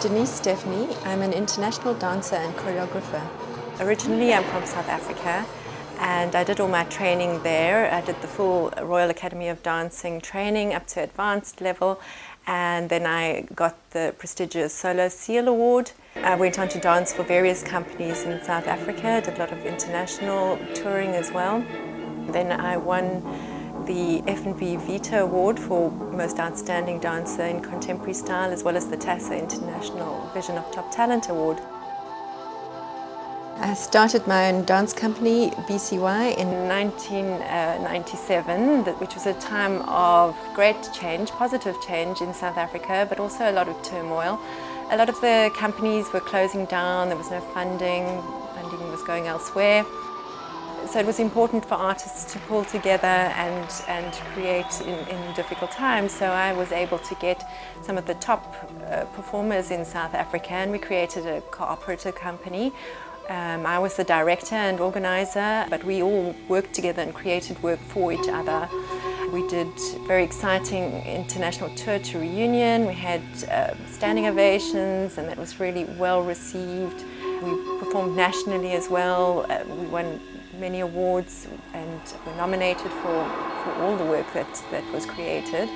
Denise Stephani. I'm an international dancer and choreographer. Originally I'm from South Africa and I did all my training there. I did the full Royal Academy of Dancing training up to advanced level, and then I got the prestigious Solo Seal Award. I went on to dance for various companies in South Africa, did a lot of international touring as well. Then I won the F&B Veto Award for Most Outstanding Dancer in Contemporary Style, as well as the TASA International Vision of Top Talent Award. I started my own dance company, BCY, in 1997, which was a time of great change, positive change in South Africa, but also a lot of turmoil. A lot of the companies were closing down, there was no funding was going elsewhere. So it was important for artists to pull together and create in difficult times. So I was able to get some of the top performers in South Africa, and we created a cooperative company. I was the director and organizer, but we all worked together and created work for each other. We did very exciting international tour to Reunion. We had standing ovations, and that was really well received. We performed nationally as well. We won many awards and were nominated for all the work that was created.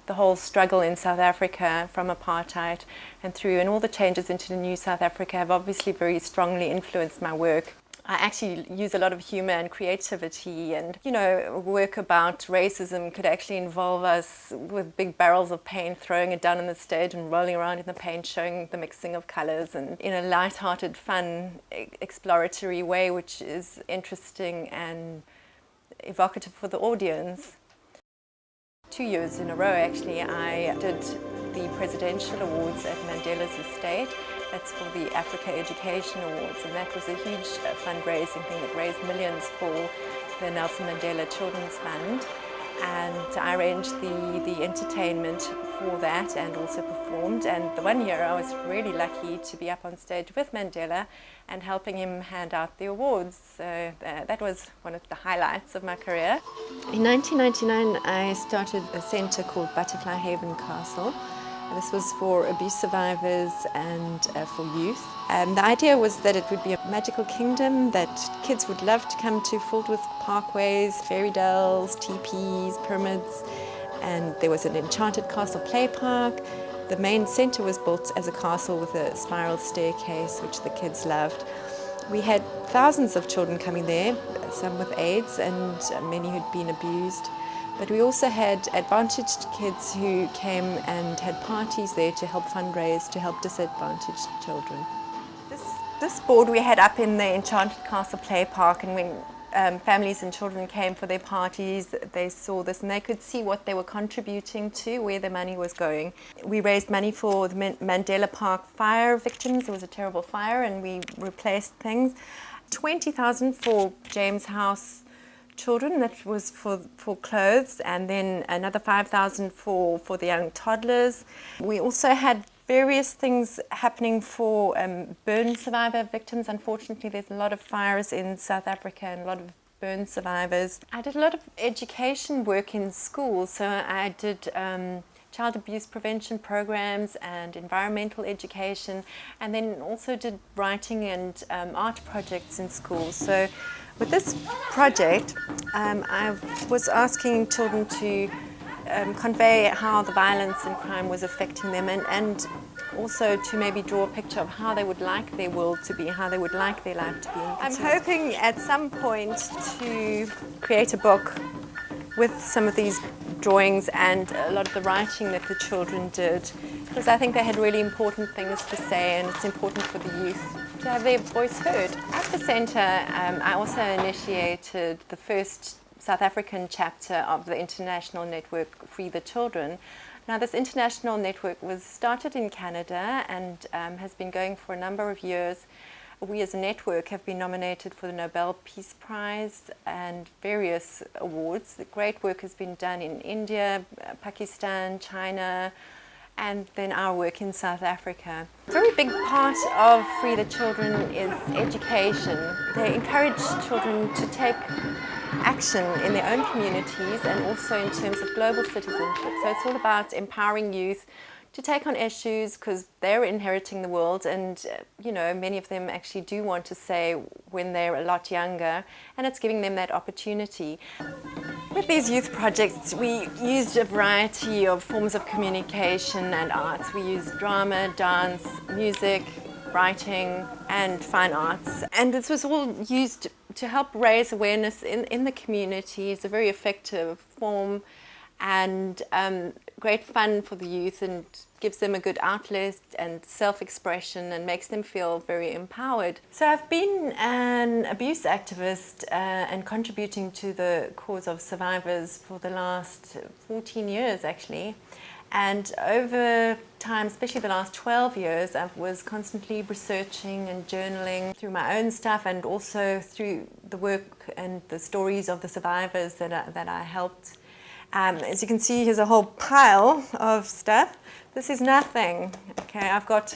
The whole struggle in South Africa from apartheid and through, and all the changes into the new South Africa have obviously very strongly influenced my work. I actually use a lot of humor and creativity, and work about racism could actually involve us with big barrels of paint, throwing it down on the stage and rolling around in the paint, showing the mixing of colors, and in a light-hearted, fun, exploratory way, which is interesting and evocative for the audience. 2 years in a row, actually, I did the Presidential Awards at Mandela's estate. That's for the Africa Education Awards, and that was a huge fundraising thing that raised millions for the Nelson Mandela Children's Fund. And I arranged the entertainment for that and also performed. And the one year I was really lucky to be up on stage with Mandela and helping him hand out the awards. So that was one of the highlights of my career. In 1999 I started a centre called Butterfly Haven Castle. This was for abuse survivors and for youth. The idea was that it would be a magical kingdom that kids would love to come to, filled with parkways, fairy dells, teepees, pyramids, and there was an enchanted castle play park. The main centre was built as a castle with a spiral staircase, which the kids loved. We had thousands of children coming there, some with AIDS and many who'd been abused. But we also had advantaged kids who came and had parties there to help fundraise, to help disadvantaged children. This board we had up in the Enchanted Castle Play Park, and when families and children came for their parties, they saw this and they could see what they were contributing to, where their money was going. We raised money for the Mandela Park fire victims. There was a terrible fire and we replaced things. 20,000 for James House children, that was for clothes, and then another 5,000 for the young toddlers. We also had various things happening for burn survivor victims. Unfortunately, there's a lot of fires in South Africa and a lot of burn survivors. I did a lot of education work in schools, so I did child abuse prevention programs and environmental education, and then also did writing and art projects in schools. So with this project, I was asking children to convey how the violence and crime was affecting them, and also to maybe draw a picture of how they would like their world to be, how they would like their life to be. I'm hoping at some point to create a book with some of these drawings and a lot of the writing that the children did, because I think they had really important things to say, and it's important for the youth to have their voice heard. At the centre, I also initiated the first South African chapter of the international network Free the Children. Now, this international network was started in Canada and has been going for a number of years. We as a network have been nominated for the Nobel Peace Prize and various awards. The great work has been done in India, Pakistan, China, and then our work in South Africa. A very big part of Free the Children is education. They encourage children to take action in their own communities and also in terms of global citizenship. So it's all about empowering youth to take on issues because they're inheriting the world, and many of them actually do want to say when they're a lot younger, and it's giving them that opportunity. With these youth projects, we used a variety of forms of communication and arts. We used drama, dance, music, writing and fine arts, and this was all used to help raise awareness in the community. It's a very effective form and great fun for the youth, and gives them a good outlet and self-expression and makes them feel very empowered. So I've been an abuse activist and contributing to the cause of survivors for the last 14 years actually. And over time, especially the last 12 years, I was constantly researching and journaling through my own stuff, and also through the work and the stories of the survivors that I helped. As you can see, here's a whole pile of stuff. This is nothing. Okay, I've got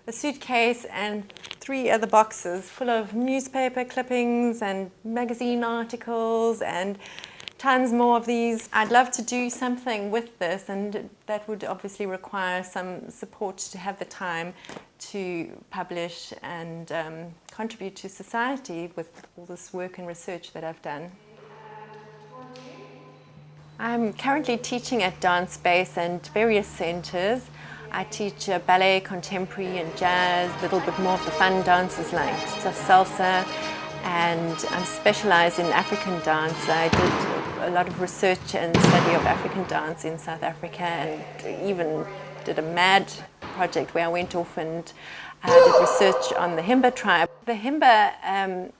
a suitcase and 3 other boxes full of newspaper clippings and magazine articles and tons more of these. I'd love to do something with this, and that would obviously require some support to have the time to publish and contribute to society with all this work and research that I've done. I'm currently teaching at Dance Space and various centres. I teach ballet, contemporary and jazz, a little bit more of the fun dances like salsa, and I'm specialised in African dance. I did a lot of research and study of African dance in South Africa, and even did a mad project where I went off and did research on the Himba tribe. The Himba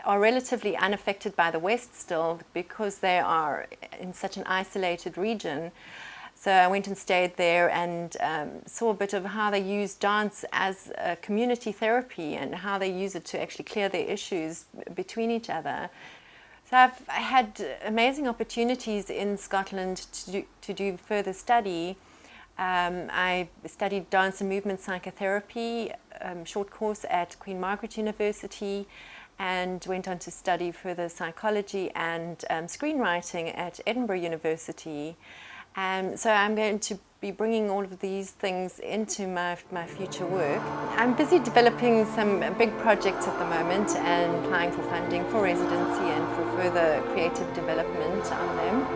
are relatively unaffected by the West still because they are in such an isolated region. So I went and stayed there and saw a bit of how they use dance as a community therapy and how they use it to actually clear their issues between each other. So I've had amazing opportunities in Scotland to do further study. I studied dance and movement psychotherapy, short course at Queen Margaret University, and went on to study further psychology and screenwriting at Edinburgh University. So I'm going to be bringing all of these things into my future work. I'm busy developing some big projects at the moment and applying for funding for residency and for further creative development on them.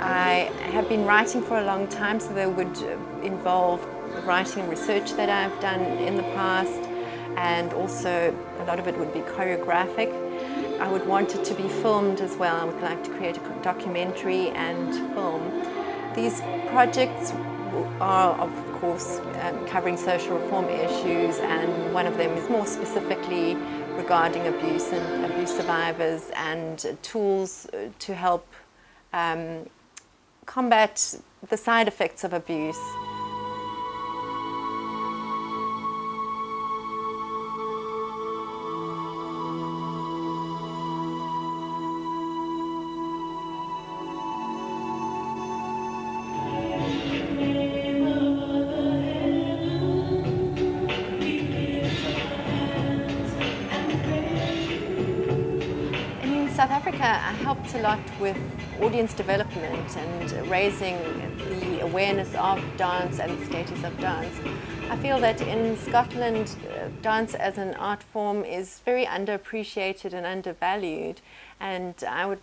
I have been writing for a long time, so they would involve writing and research that I've done in the past, and also a lot of it would be choreographic. I would want it to be filmed as well. I would like to create a documentary and film. These projects are, of course, covering social reform issues, and one of them is more specifically regarding abuse and abuse survivors and tools to help combat the side effects of abuse. South Africa, I helped a lot with audience development and raising the awareness of dance and the status of dance. I feel that in Scotland, dance as an art form is very underappreciated and undervalued, and I would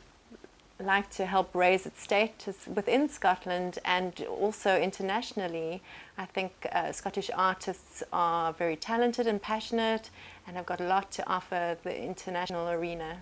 like to help raise its status within Scotland and also internationally. I think Scottish artists are very talented and passionate, and have got a lot to offer the international arena.